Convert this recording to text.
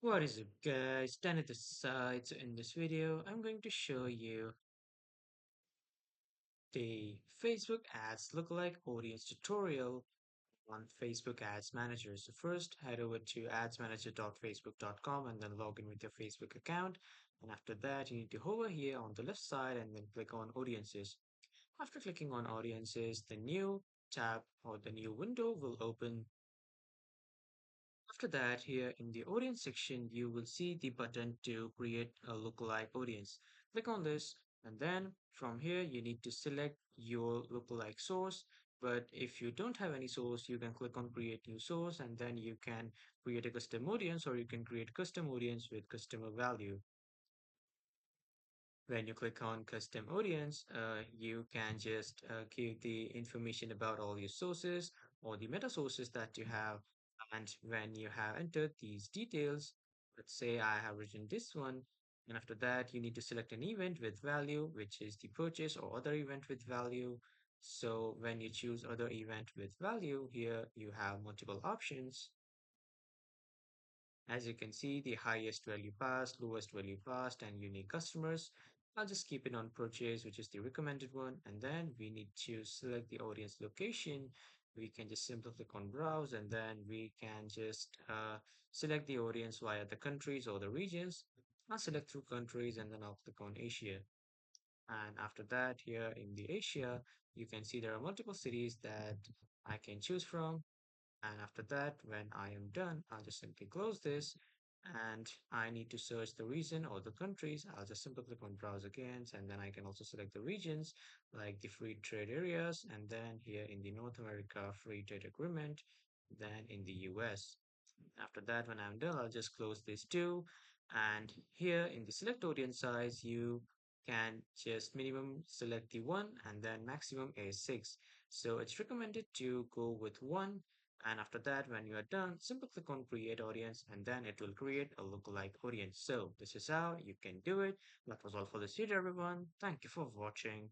What is up, guys? Dan at the side. So in this video, I'm going to show you the Facebook Ads Lookalike Audience tutorial on Facebook Ads Manager. So first, head over to adsmanager.facebook.com and then log in with your Facebook account. And after that, you need to hover here on the left side and then click on Audiences. After clicking on Audiences, the new tab or the new window will open. After that, here in the audience section, you will see the button to create a lookalike audience. Click on this, and then from here, you need to select your lookalike source. But if you don't have any source, you can click on create new source, and then you can create a custom audience, or you can create custom audience with customer value. When you click on custom audience, you can just give the information about all your sources or the meta sources that you have. And when you have entered these details, let's say I have written this one, and after that, you need to select an event with value, which is the purchase or other event with value. So when you choose other event with value, here you have multiple options. As you can see, the highest value passed, lowest value passed, and unique customers. I'll just keep it on purchase, which is the recommended one. And then we need to select the audience location. We can just simply click on browse, and then we can just select the audience via the countries or the regions. I'll select through countries, and then I'll click on Asia. And after that, here in the Asia, you can see there are multiple cities that I can choose from. And after that, when I am done, I'll just simply close this and I need to search the region or the countries. I'll just simply click on browse again, and then I can also select the regions like the free trade areas, and then here in the North America free trade agreement, then in the US. After that, when I'm done, I'll just close this too. And here in the select audience size, you can just minimum select the one and then maximum is six. So it's recommended to go with one. And after that, when you are done, simply click on create audience and then it will create a lookalike audience. So this is how you can do it. That was all for this video, everyone. Thank you for watching.